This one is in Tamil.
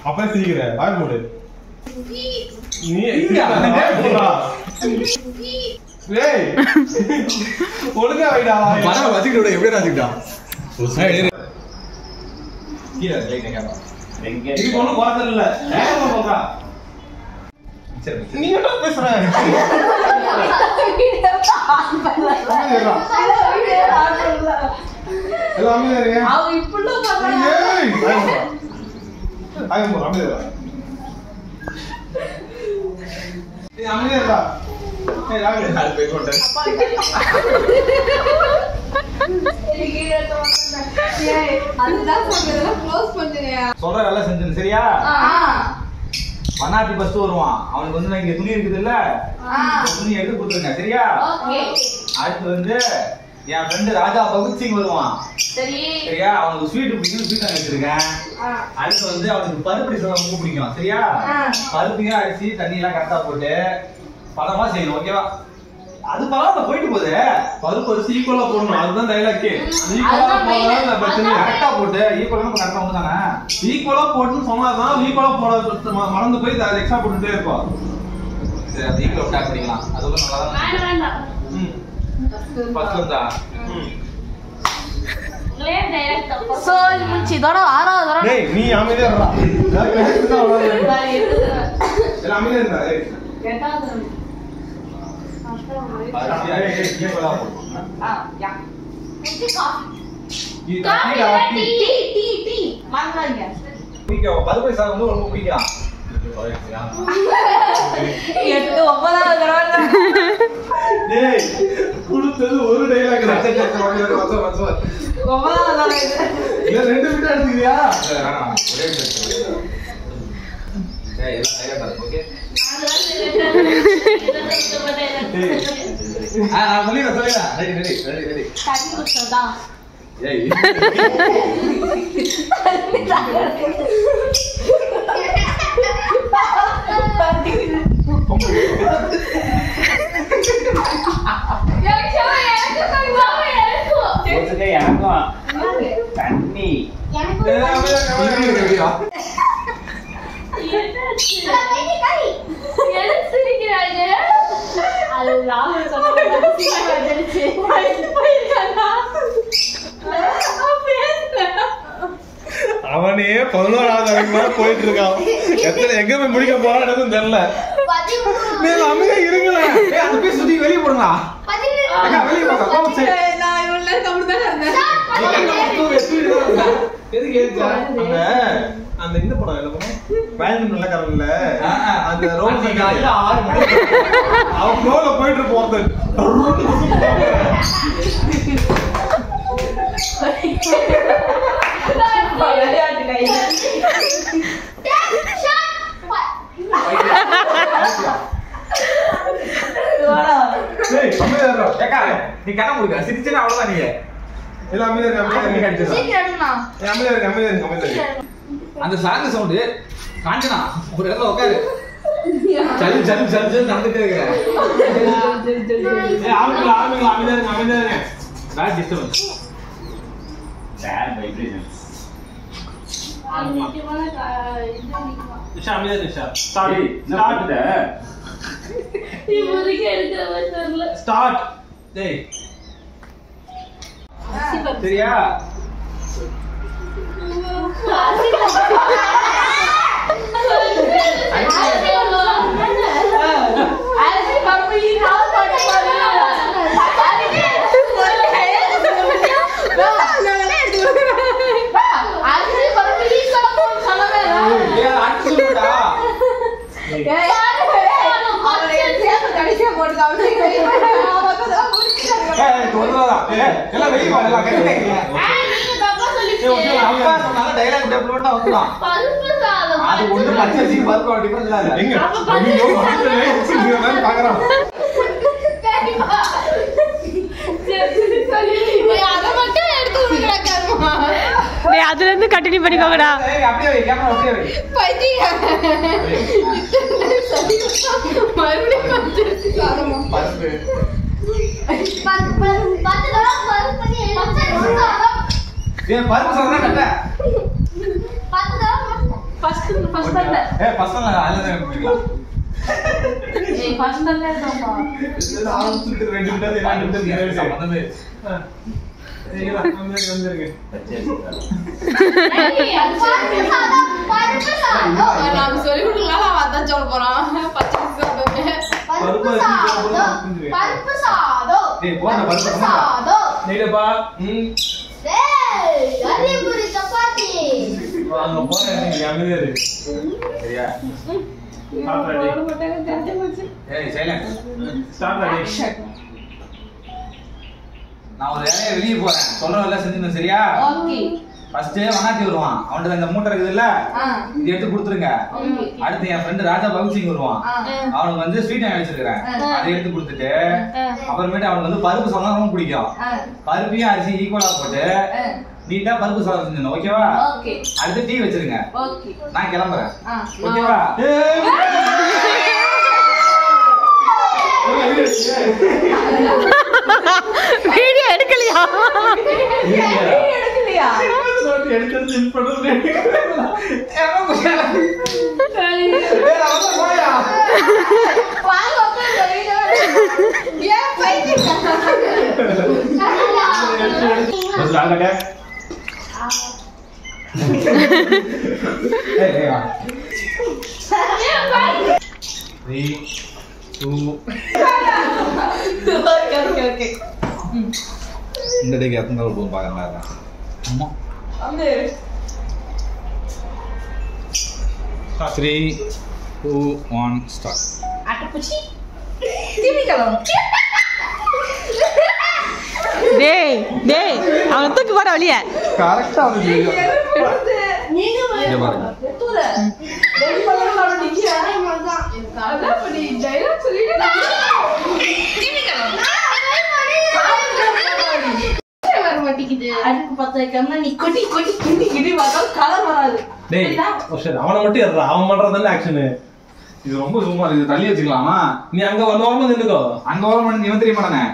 அப்ப சீக்கிர வாய் மூடு. நீ ஏய் ஒழுங்கா வைடா. பரவ வச்சிக்கிட்டு எப்படி வச்சிக்கிட்டான்? கீழ லைட் கேப்பா. எங்க இது ஒண்ணு குறதல் இல்ல. ஏன் போறா? சரி. நீ என்ன பேசுற? எல்லாமே இருக்கு. அவ இப்படி பண்றாங்க. ஏய் ஐயோ அப்படியே வா. ஏய் அப்படியே வா. ஏய் ராகே கால் போய் கொண்டு. அதுதான் சொல்றேன் க்ளோஸ் பண்ணுங்க. சொல்ற வேலை செஞ்சு சரியா? வனாட்டி பஸ் வருவான். அவனுக்கு வந்து இங்க துணி இருக்குது இல்ல? துணி எடுத்து கொடுத்துருங்க சரியா? ஓகே. அடுத்து வந்து என் ஃப்ரெண்ட் ராஜா பகத் சிங் வருவான். சரி. சரியா? அவனுக்கு ஸ்வீட் பிடிக்கும், ஸ்வீட் வாங்கி வச்சிருக்கேன். அடுத்து வந்து அவனுக்கு பருப்பு சாதம் ரொம்ப பிடிக்கும். சரியா? பருப்பையும் அடிச்சு தண்ணி எல்லாம் கரெக்டா போட்டு பதமா செய்யணும். ஓகேவா? அது பரவாயில்ல போயிட்டு போகுது. பருப்பு ஒரு ஈக்குவலா போடணும். அதுதான் டைலாக். ஈக்குவலா போடுறதா பிரச்சனை. கரெக்டா போட்டு ஈக்குவலா கரெக்டா வந்து தானே ஈக்குவலா போட்டுன்னு சொன்னாதான் ஈக்குவலா போட மறந்து போய் அதை எக்ஸ்ட்ரா போட்டுட்டே இருப்போம். சரி அது ஈக்குவலா ஸ்டார்ட் பண்ணிக்கலாம். அதுவும் நல்லா தான். வேண்டாம். ஃபர்ஸ்ட் வந்தா சோ முடிச்சு இதோட ஆறாவது தடவை. டேய் நீ அமைதியா இருடா. நான் பேசினா அவ்வளவுதான். எல்லாம் அமைதியா இருடா. ஏய் எட்டாவது ஈக்குவலா போடணும். யா காஃபி டீ வாங்குறாங்க. பிடிக்கும். பருப்பு சாதம் வந்து ரொம்ப பிடிக்கும். 8 9வது தடவை. டேய் குடுத்தது ஒரு டைலாக் தான். சரி வருஷம் 9வது தடவை இது. இல்ல ரெண்டு மினிட் எடுத்துக்கிறியா? வேணாம் ஒரே நிமிஷம். ஏய் எல்லாம் சரியா பாரு. ஓகே நான் சொல்லிடுறேன். ரெடி. தண்ணி குடிச்சதா? ஏய் தண்ணி அவனே 11வது வரைக்கும் போயிட்டு இருக்கான். எங்க போய் முடிக்க போறான்னு தெரியல. நீங்க அமைதியா இருங்களேன். ஏய் அந்த பீஸ் சுத்தி வெளிய போடுங்க. அக்கா வெளிய போங்க. கோம் சே. நான் இவ்வளவு நேரம் கம்முதான் இருந்தேன். எதுக்கு ஏச்சா? அந்த இந்த படம் என்ன படம்? வேல்டு நல்ல கரல்ல அந்த ரோல் காலையில 6 மணிக்கு அவன் ஃப்ளோல போயிட்டு போறது. விளையாட்டு கையில. டேய் அமைதியா இருடா. ஏக்கா நீ கண்ண மூடுங்க. சிரிச்சேனா அவ்வளவுதான் நீங்க. எல்லாம் அமைதியா இருங்க. சீக்கிரம்னா. அமைதியா இருங்க. அந்த சாங் சவுண்ட் காஞ்சனா ஒரு இடத்துல உட்காரு. சல் நடந்துட்டே இருக்கேன். ஏய் ஆளுங்களா அமைதியா இருங்க. Bad disturbance. Bad vibrations. Nisha அமைதியா Nisha. Sorry, start the. Start. டேய் சரியா? எல்லாம் வெளிய வா. எல்லாம் கேட்கறீங்க. அப்பா சொன்னாங்க டைலாக் டெவலப்மென்ட் வந்துதான். அது ஒண்ணு பச்சரிசி பருப்பு டிஃபரன்ஸ் இல்ல. எங்க ஐயோ வாடலே எக்ஸிபிஷன் பாக்குறான். டேய் அதுல இருந்து கண்டினியூ பண்ணிக்கோங்கடா. ஏய் அப்படியே வை. கேமரா அப்படியே வை. மறுபடியும் வந்துருச்சு சாதமா. பருப்பு ஏன் பருப்பு சாதம் கட்ட 10 தடவை ஃபர்ஸ்ட் தடவை ஏய் பசங்க அதுல தான் குடிக்கலாம் ஏய் ஃபர்ஸ்ட் தடவை தான்ப்பா ஆரம்பிச்சுட்டு 2 விட்டது 4 விட்டது சம்பந்தமே ஏய்டா வந்துருங்க ஏய் அது பருப்பு சாதம் நான் சொல்லி கொடுக்கலாம் அதான் சொல்ல போறான் பச்சை சாதம் பருப்பு சாதம் டேய் போடா பருப்பு சாதம் நீடப்பா டேய் அரிபுரி சப்பாத்தி அங்க போறேன் நீ அமைதியா இரு சரியா ஸ்டார்ட் ரெடி ஏய் சைலண்ட் ஸ்டார்ட் ரெடி நான் ஒரு வேலையை வெளிய போறேன் சொல்றதெல்லாம் செஞ்சுங்க சரியா ஓகே ஃபர்ஸ்ட் வனாத்தி வருவான் அவன்கிட்ட இந்த மூட்டை இருக்குது இல்ல இது எடுத்து கொடுத்துருங்க அடுத்து என் ஃப்ரெண்ட் ராஜா பகுசிங் வருவான் அவனுக்கு வந்து ஸ்வீட் வாங்கி வச்சிருக்கேன் அதை எடுத்து கொடுத்துட்டு அப்புறமேட்டு அவனுக்கு வந்து பருப்பு சாதம் ரொம்ப பிடிக்கும் பருப்பையும் அரிசி ஈக்குவலா போட்டு நீட்டா பருப்பு சாதம் செஞ்சிடணும் ஓகேவா ஓகே அடுத்து டீ வச்சிருங்க ஓகே நான் கிளம்புறேன் ஓகேவா வீடியோ எடுக்கலையா எடுக்கலையா எடுக்கிறது மிஸ் பண்றது வாங்க உட்கார்ந்து வீடியோ ஏன் பைத்தியம் பஸ் ஆகடே ஏய் வா 3 2 ஓகே இந்த டேக்கு எத்தனை நாள் போகும் பாக்கறேன் அம்மா வந்து 3 2 1 ஸ்டார்ட் அட்டப்புச்சி திமிக்கலாம் டேய் டேய் அவனை தூக்கி போட வெளிய கரெக்ட்டா வந்து நீங்க இங்க பாருங்க தூர ரெடி பண்ணலாம் நிக்கிறேன் எனக்கு அதான் பண்ணி டைலாக் சொல்லிட்டேன் திமிக்கலாம் வர மாட்டேங்குது அதுக்கு பத்த வைக்காம நீ கொட்டி கொட்டி கிண்டி கிண்டி பார்த்தா கலர் வராது டேய் அவனை மட்டும் ஏறா அவன் பண்றதானே ஆக்ஷன் இது ரொம்ப சும்மா இது தள்ளி வச்சுக்கலாமா நீ அங்க வந்து நின்னுக்கோ அங்க வர மாட்டேன் நீ வந்து தெரிய மாட்டானே